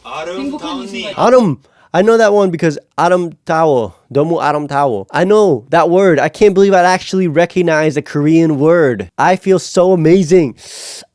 아름. I know that one because 아름다워. 너무 아름다워. I know that word. I can't believe I actually recognize a Korean word. I feel so amazing.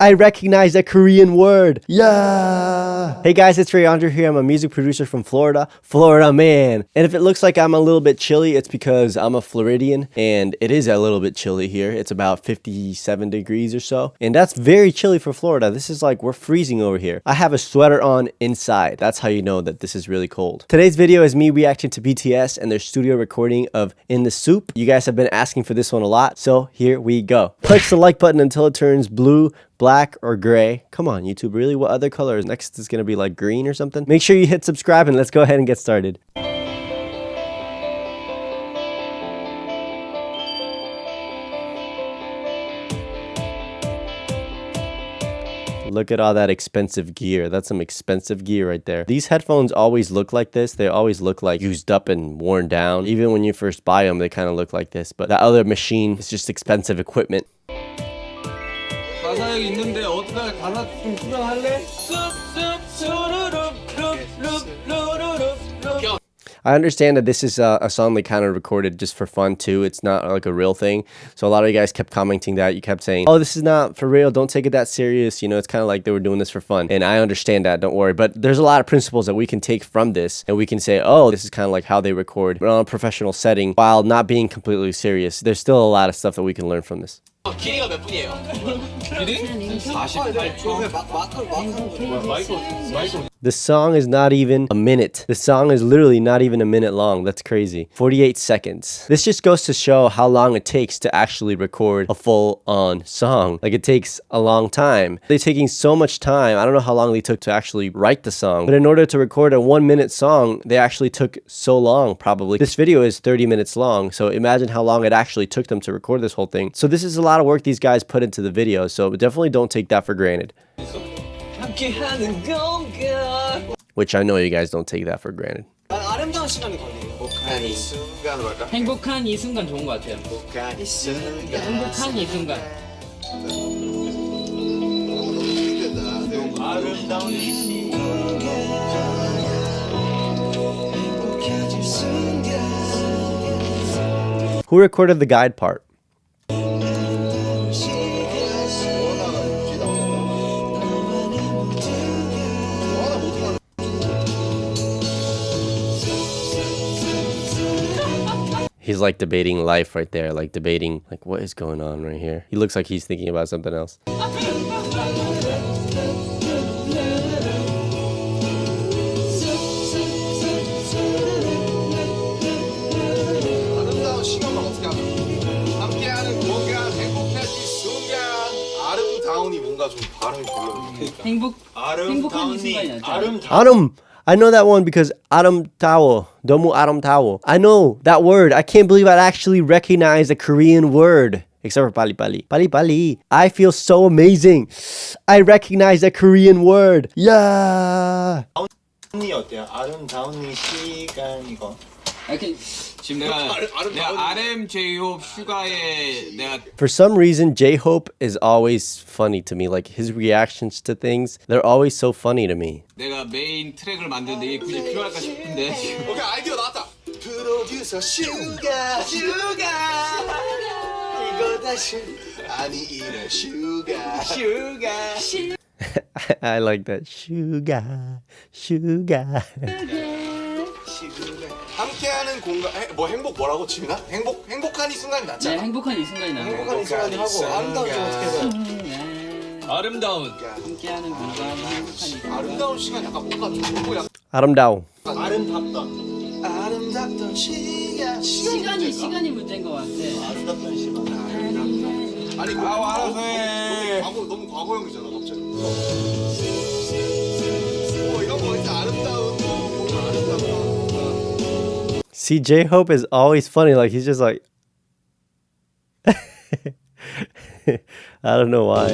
I recognize a Korean word. Yeah. Hey guys, it's Ray Andre here. I'm a music producer from Florida. Florida man. And if it looks like I'm a little bit chilly, it's because I'm a Floridian and it is a little bit chilly here. It's about 57 degrees or so. And that's very chilly for Florida. This is like we're freezing over here. I have a sweater on inside. That's how you know that this is really cold. Today's video is me reacting to BTS and their studio recording of In The Soop. You guys have been asking for this one a lot, so here we go. Push the like button until it turns blue, black, or gray. Come on, YouTube, really? What other color is next? Is gonna be like green or something? Make sure you hit subscribe and let's go ahead and get started. Look at all that expensive gear. That's some expensive gear right there. These headphones always look like this. They always look like used up and worn down. Even when you first buy them, they kind of look like this. But that other machine is just expensive equipment. I understand that this is a song they kind of recorded just for fun too. It's not like a real thing. So a lot of you guys kept commenting that. You kept saying, oh, this is not for real. Don't take it that serious. You know, it's kind of like they were doing this for fun. And I understand that. Don't worry. But there's a lot of principles that we can take from this. And we can say, oh, this is kind of like how they record on a professional setting while not being completely serious. There's still a lot of stuff that we can learn from this. 길이가 몇 분이에요? 길이? 48초. The song is not even a minute. The song is literally not even a minute long. That's crazy. 48 seconds. This just goes to show how long it takes to actually record a full-on song. Like, it takes a long time. They're taking so much time. I don't know how long they took to actually write the song, but in order to record a 1-minute song, they actually took so long, probably. This video is 30 minutes long, so imagine how long it actually took them to record this whole thing. So this is a lot of work these guys put into the video, so definitely don't take that for granted. Which I know you guys don't take that for granted. 행복한 이 순간 좋은 것 같아요. 행복한 이 순간. 아름다운 이 순간. Who recorded the guide part? He's like debating life right there, like debating like what is going on right here. He looks like he's thinking about something else. 행복한 이 순간이 나죠. 아름. I know that one because 아름다워. 너무 아름다워. I know that word. I can't believe I actually recognize a Korean word. Except for 빨리빨리. 빨리빨리. I feel so amazing. I recognize a Korean word. Yeah. 언니 어때요? 아름다운 이 시간 이거. 지금 내가 RM J-Hope 슈가에 내가 For some reason, J-Hope is always funny to me. Like his reactions to things, they're always so funny to me. 내가 메인 트랙을 만드는데 이게 굳이 필요할까 싶은데. 오케이, 아이디어 나왔다. 프로듀서 슈가 이거 다시 아니 이래 슈가 I like that. Sugar. 함께하는 공간 뭐 행복 뭐라고 지민아? 행복한 이 순간이 낫잖아. 네, 행복한 이 순간이 나요. 행복한 이 순간이 하고 아름다운 좀 어떻게 해서 아름다운 함께하는 공간 행복한 이 순간. 아름다운 시간 약간 뭔가 좋고 약간 아름다워. 아름답던 시간이 문제인 것 같아. 아름답던 시간. 아니 알아서 해. 너무 과거형이잖아 갑자기. 이런 거 이제 아름다운 거 아름다운. See, J-Hope is always funny. Like he's just like I don't know why.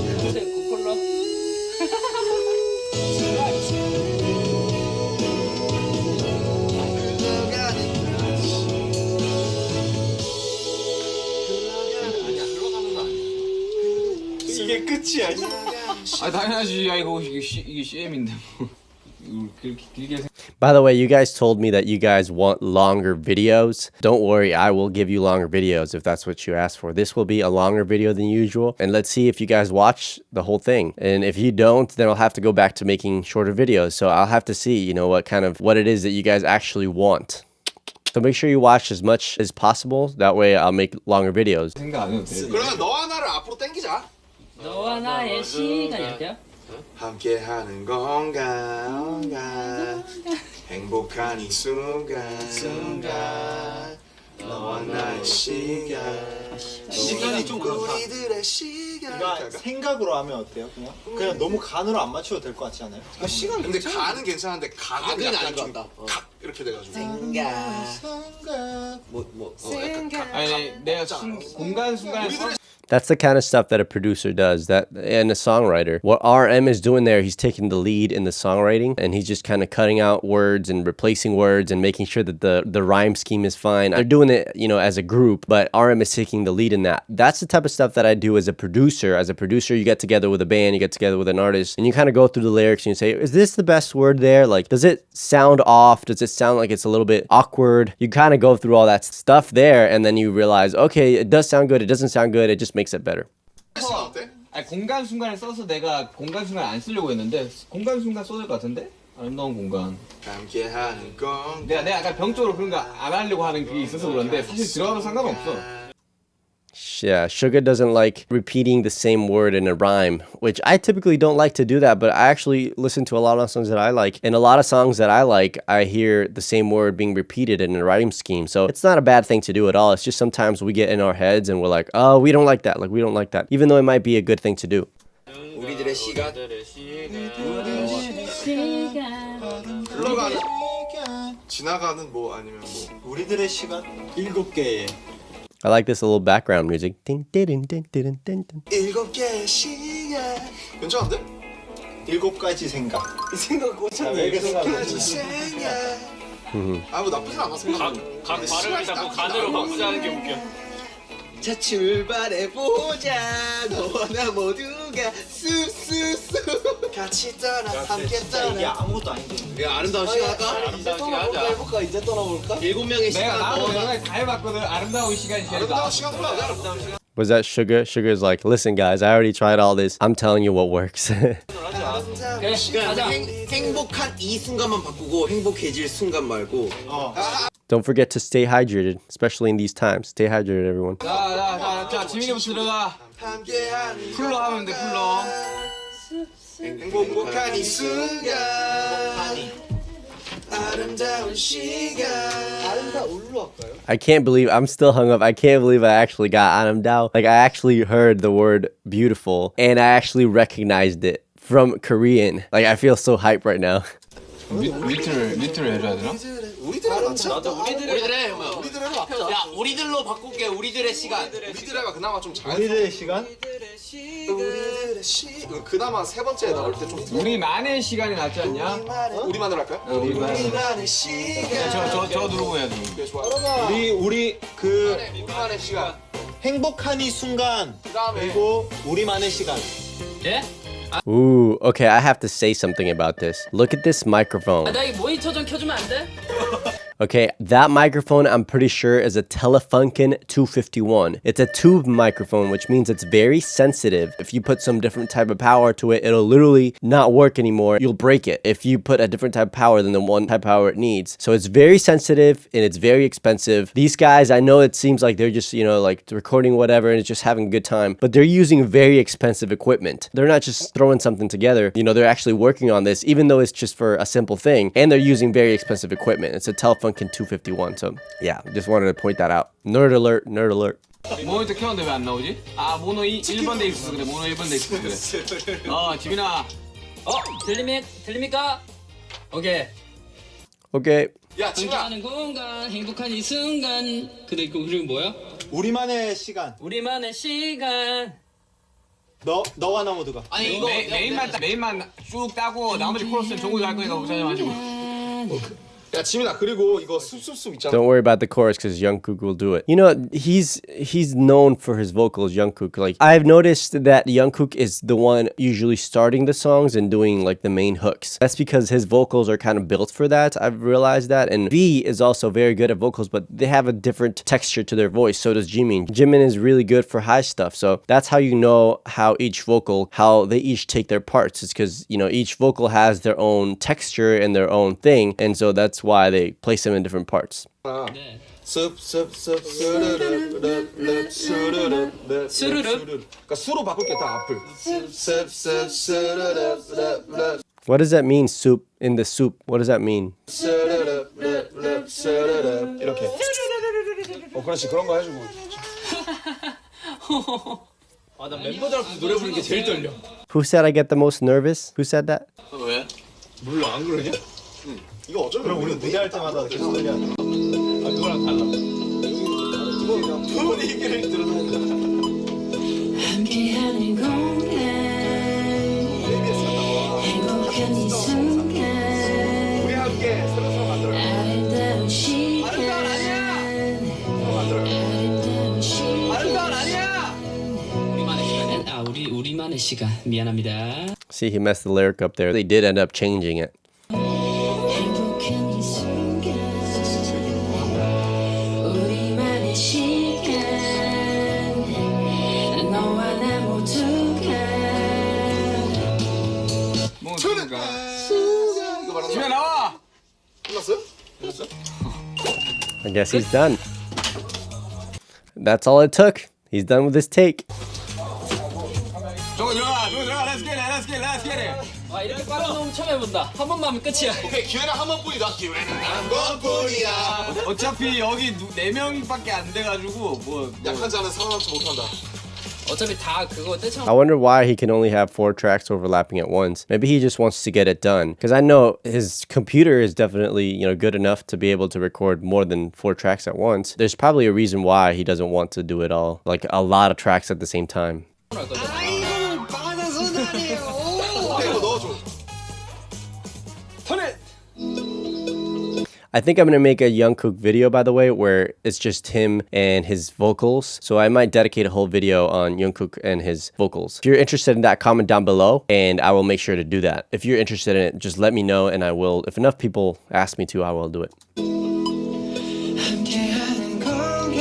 이게 끝이야. 아 당연하지. 야 이거 이게 CM인데 뭐. 그렇게 길게 By the way, you guys told me that you guys want longer videos. Don't worry, I will give you longer videos if that's what you asked for. This will be a longer video than usual. And let's see if you guys watch the whole thing. And if you don't, then I'll have to go back to making shorter videos. So I'll have to see, you know, what it is that you guys actually want. So make sure you watch as much as possible. That way I'll make longer videos. 생각 안 해도 돼. 그러면 너와 나를 앞으로 당기자. 너와 나의 시간 이렇게요? 함께하는 건가 행복한 이 순간 너와 나의 시간이 좀 그렇다. 우리들의 시간. 그러니까 생각으로 하면 어때요? 그냥 너무 간으로 안 맞춰도 될 것 같지 않아요? 시간 근데 가는 괜찮은데 각은 약간 좀 각 이렇게 돼가지고 생각 아니 내가 공간 순간에 That's the kind of stuff that a producer does, and a songwriter. What RM is doing there, he's taking the lead in the songwriting, and he's just kind of cutting out words and replacing words and making sure that the rhyme scheme is fine. They're doing it, you know, as a group, but RM is taking the lead in that. That's the type of stuff that I do as a producer. As a producer, you get together with a band, you get together with an artist, and you kind of go through the lyrics and you say, is this the best word there? Like, does it sound off? Does it sound like it's a little bit awkward? You kind of go through all that stuff there, and then you realize, okay, it does sound good, it doesn't sound good, it just makes it better. 시간 어때? 아니 공간 순간을 써서 내가 공간 순간 안 쓰려고 했는데 공간 순간 써야 될 것 같은데? 아름다운 공간. 함께하는 건 내가 약간 병적으로 그런 거 안 하려고 하는 그게 있어서 그런데 사실 들어가도 상관없어. Yeah, Sugar doesn't like repeating the same word in a rhyme, which I typically don't like to do that, but I actually listen to a lot of songs that I like. And a lot of songs that I like, I hear the same word being repeated in a rhyme scheme. So it's not a bad thing to do at all. It's just sometimes we get in our heads and we're like, oh, we don't like that. Like, we don't like that. Even though it might be a good thing to do. 우리들의 시간 흘러가는 지나가는 뭐 아니면 뭐 우리들의 시간 7개의 I like this little background music. Ding, ding, ding, ding, ding, ding, ding. 7개의 시간 괜찮은데? 7가지 생각. 이 생각 꽂혔네. 7가지 생각 아뭐 나쁘진 않았어. 각 발음을 자꾸 간으로 바꾸자는 게 웃겨. 자 출발해보자 너와 나 모두가 쑥쑥쑥 같이 떠나 함께 떠나 이게 아무것도 아닌데. 야 아름다운 시간 할까? 아름다운 시간 하자. 해볼까? 이제 떠나볼까? 7명의 내가 시간 나도 너와 여러 다 해봤거든. 아름다운 시간이 제일 아름다운 나. 시간 하자. 아름다운 시간 Was that Sugar? Sugar's like, listen, guys, I already tried all this. I'm telling you what works. 그래, 가자. 행복한 이 순간만 바꾸고 행복해질 순간 말고 Don't forget to stay hydrated, especially in these times. Stay hydrated, everyone. 자, 지민이부터 들어가. 함께하는 풀로 하면 돼, 풀로. 행복한 이 순간 아름다운 시간 아름다울로 할까요? I can't believe I'm still hung up. I can't believe I actually got Anam Dao. Like, I actually heard the word beautiful and I actually recognized it from Korean. Like, I feel so hype right now. 밑을 해줘야 되나? 우리들의 낫지 않다? 우리들의 우리들의 낫다 야 우리들로 바꿀게. 우리들의 시간. 우리들의가 그나마 좀 잘. 우리들의 시간? 우리들의 시 그나마 세 번째 나올 때 좀 우리만의 시간이 낫지 않냐? 우리만으로 할까요? 우리만의 시간 저 누르고 해야 돼. 네, 좋아요. 우리 그 우리만의 시간 행복한 이 순간 그다음에 그리고 우리만의 시간. 예? Ooh, okay, I have to say something about this. Look at this microphone. 나 이 모니터 좀 켜주면 안 돼? Okay, that microphone I'm pretty sure is a Telefunken 251. It's a tube microphone, which means it's very sensitive. If you put some different type of power to it, it'll literally not work anymore. You'll break it if you put a different type of power than the one type of power it needs. So it's very sensitive and it's very expensive. These guys, I know it seems like they're just, you know, like recording whatever and it's just having a good time, but they're using very expensive equipment. They're not just throwing something together. You know, they're actually working on this, even though it's just for a simple thing, and they're using very expensive equipment. It's a Telefunken 251. So yeah, just wanted to point that out. Nerd alert, nerd alert. 모니터 켰는데 왜 안 나오지? 아 모노 1번 돼 있어서 그래. 모노 1번 돼 있어서 그래. 지민아. 들립니까? 오케이. Okay. 야 지민아 함께하는 공간 행복한 이 순간. 그리고 뭐야? 우리만의 시간. 우리만의 시간. 너와 나 모두가. 아니 이거 메인만 쭉 따고 나머지 코러스는 종국이 할 거니까 걱정하지 마시고. 야 지민아 그리고 이거 숲숲숲 있잖아. Don't worry about the chorus because Jungkook will do it. You know, he's known for his vocals, Jungkook. Like, I've noticed that Jungkook is the one usually starting the songs and doing like the main hooks. That's because his vocals are kind of built for that. I've realized that. And V is also very good at vocals, but they have a different texture to their voice. So does Jimin. Jimin is really good for high stuff. So that's how you know how each vocal, how they each take their parts. It's because, you know, each vocal has their own texture and their own thing. And so that's why they place them in different parts. 네. 숲숲숲 수르륵 수르륵 수르륵? 그러니까 수로 바꿀게 다 앞을. 숲숲 수르륵 What does that mean, soup? In the soup, what does that mean? 수르륵 수르륵 이렇게. 그렇지 그런 거 해주고. 아, 나 멤버들 앞에서 노래 부르는 게 제일 떨려. Who said I get the most nervous? Who said that? 왜? 몰라, 안 그러냐? 이거 어쩌면 그럼 우리 무대할 때마다 계속 떨려. 아, 그거랑 달라. 분위기를 들어놓는다. 함께하는 공간 행복한 이 순간 우리 함께 서로 만들어. 아름다운 시간 아름다운 시간 우리만의 시간은 우리만의 시간. 미안합니다. See, he messed the lyric up there. They did end up changing it. 행복한 이 순간 우리만의 시간 너와 나 모두가 모두가 지면 나와! 끝났어요? I guess he's done. That's all it took. He's done with his take. 저거 들어가! Let's get it! 와, 이렇게 빠른 녹음 처음 해본다. 한 번만 하면 끝이야. 오케이 기회는 한 번뿐이다. 기회는 한 번뿐이야. 어차피 여기 4명밖에 안 돼가지고 약한 자는 살아남지 못한다. 어차피 다 그거 떼창. I wonder why he can only have 4 tracks overlapping at once. Maybe he just wants to get it done. Because I know his computer is definitely, you know, good enough to be able to record more than 4 tracks at once. There's probably a reason why he doesn't want to do it all. Like a lot of tracks at the same time. 이거 넣어줘. 터렛! I think I'm going to make a Jungkook video, by the way, where it's just him and his vocals. So I might dedicate a whole video on Jungkook and his vocals. If you're interested in that, comment down below, and I will make sure to do that. If you're interested in it, just let me know, and I will. If enough people ask me to, I will do it. 함께하는 공간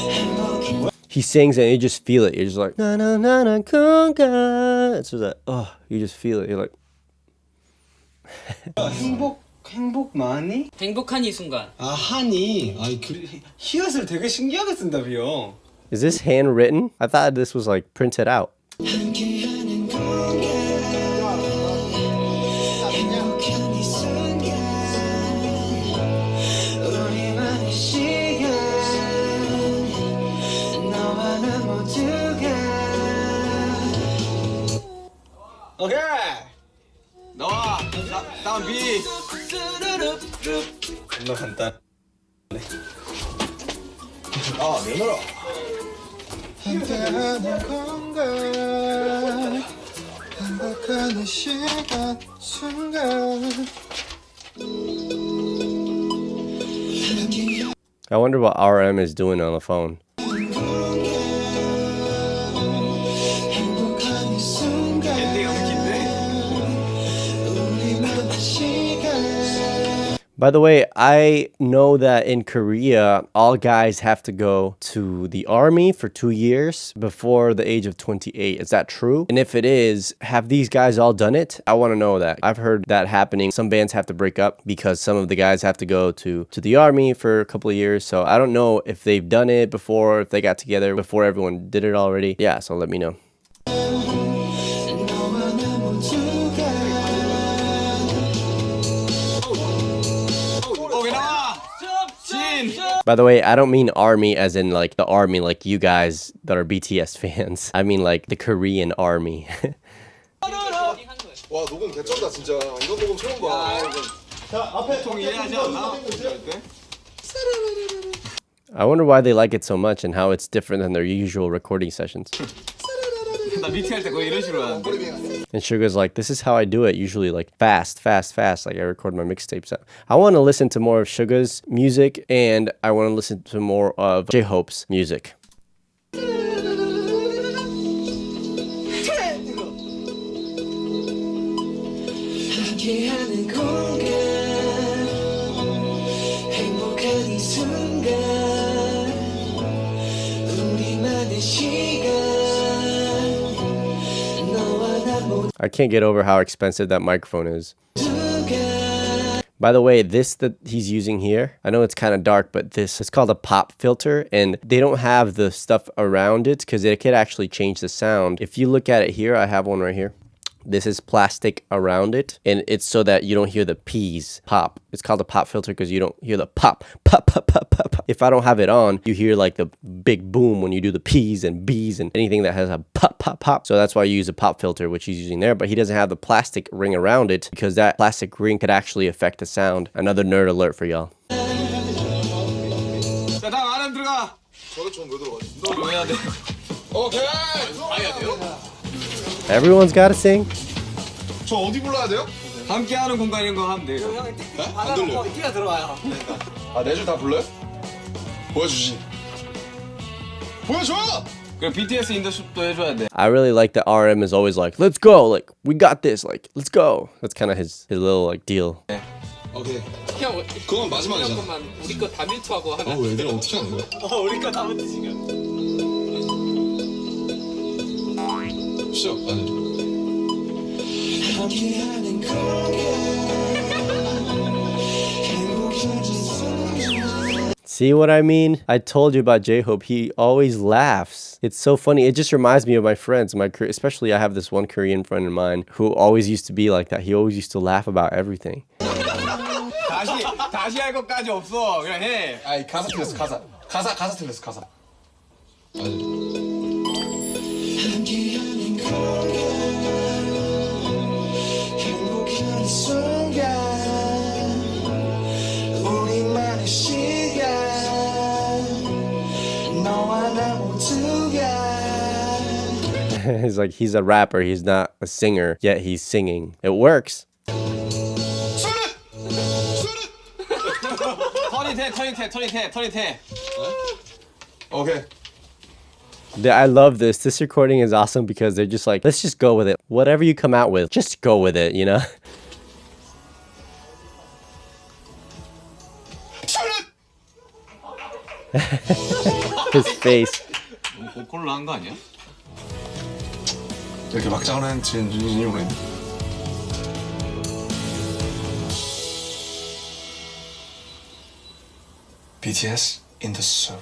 행복한 He sings and you just feel it. You're just like, na na na na conga. It's just like, oh, you just feel it. You're like, 행복 많이? 행복한 이 순간. 아 한이 히읗을 되게 신기하게 쓴다 비요. is this handwritten? I thought this was like printed out. 함께하는 공간 행복한 이 순간 우리만의 시간 너와 나 모두가 오케이. 나와! 다음 B! 존나 간단. 아 내놔라. 함께하는 공간 행복한 이 시간 순간. I wonder what RM is doing on the phone. 행복한 이 순간 엔딩이 너무 긴데? 우리만의 시간 By the way, I know that in Korea, all guys have to go to the army for 2 years before the age of 28. Is that true? And if it is, have these guys all done it? I want to know that. I've heard that happening. Some bands have to break up because some of the guys have to go to the army for a couple of years. So I don't know if they've done it before, if they got together before everyone did it already. Yeah, so let me know. 너와 나 모두가 오케이 나와! 진! By the way, I don't mean army as in like the army, like you guys that are BTS fans. I mean like the Korean army. 와 녹음 개쩐다 진짜. 이런 녹음 처음 봐. 자 앞에 보통 이해하지 않나? I wonder why they like it so much and how it's different than their usual recording sessions. 나 미팅 할 때 거의 이런 식으로 하는데. And Suga's like, this is how I do it usually, like fast, like I record my mixtapes. I want to listen to more of Suga's music, and I want to listen to more of J-Hope's music. 함께하는 공간 행복한 이 순간 우리만의 시간 너와 나 모두 I can't get over how expensive that microphone is. By the way, this that he's using here, I know it's kind of dark, but this is called a pop filter, and they don't have the stuff around it because it could actually change the sound. If you look at it here, I have one right here. This is plastic around it, and it's so that you don't hear the P's pop. It's called a pop filter because you don't hear the pop. If I don't have it on, you hear like the big boom when you do the P's and B's and anything that has a pop. So that's why you use a pop filter, which he's using there, but he doesn't have the plastic ring around it because that plastic ring could actually affect the sound. Another nerd alert for y'all. 자, 다음 아람 들어가. 저왜 들어가지? 너 해야 돼. 오케이. 다 해야 돼요? Everyone's gotta sing. 저 어디 불러야 돼요? 함께하는 공간인 거 하면 돼요. 안 들려요. 뛰어 들어와요. 아, 네 줄 다 불러요? 보여주지. 보여줘! 그럼 BTS In The Soop도 해줘야 돼. I really like that RM is always like, let's go, like, we got this, like, let's go. That's kind of his little, like, deal. 오케이. 그냥 그건 마지막이잖아. 것만 우리 거 다 밀투하고 하면 왜 애들 어떻게 하는 거야? 우리 거 다 붙이 지금. 시작. 아니. 함께하는 공간 행복한 이 순간 See what I mean? I told you about J-Hope. He always laughs. It's so funny. It just reminds me of my friends. Especially I have this one Korean friend of mine who always used to be like that. He always used to laugh about everything. 다시 할 것까지 없어. 그냥 해. 아니, 가사 틀렸어, 가사. 가사 틀렸어, 가사. 아니. 함께하는 공간 행복한 이 순간 우리만의 시간 너와 나 모두가 He's like, he's a rapper. He's not a singer, yet he's singing. It works. 턴이 돼. 오케이. I love this. This recording is awesome because they're just like, let's just go with it. Whatever you come out with, just go with it, you know? His face. 고콜로 한 거 아니야? 이렇게 막장을 한 진이유로 했네. BTS In The Soop.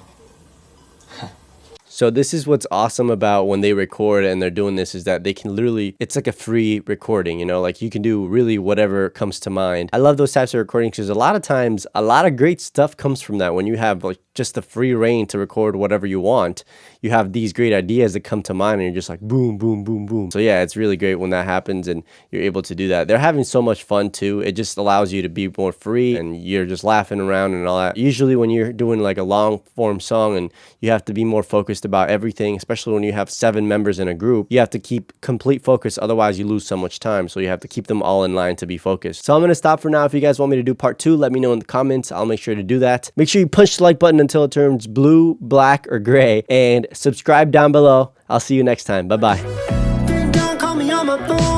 So this is what's awesome about when they record and they're doing this is that they can literally, it's like a free recording, you know, like you can do really whatever comes to mind. I love those types of recordings because a lot of times, a lot of great stuff comes from that. When you have like just the free reign to record whatever you want, you have these great ideas that come to mind and you're just like boom, boom, boom, boom. So yeah, it's really great when that happens and you're able to do that. They're having so much fun too. It just allows you to be more free and you're just laughing around and all that. Usually when you're doing like a long form song and you have to be more focused about everything, especially when you have 7 members in a group, you have to keep complete focus. Otherwise you lose so much time. So you have to keep them all in line to be focused. So I'm going to stop for now. If you guys want me to do part 2, let me know in the comments. I'll make sure to do that. Make sure you punch the like button until it turns blue, black, or gray, and subscribe down below. I'll see you next time. Bye-bye. Don't call me on my phone.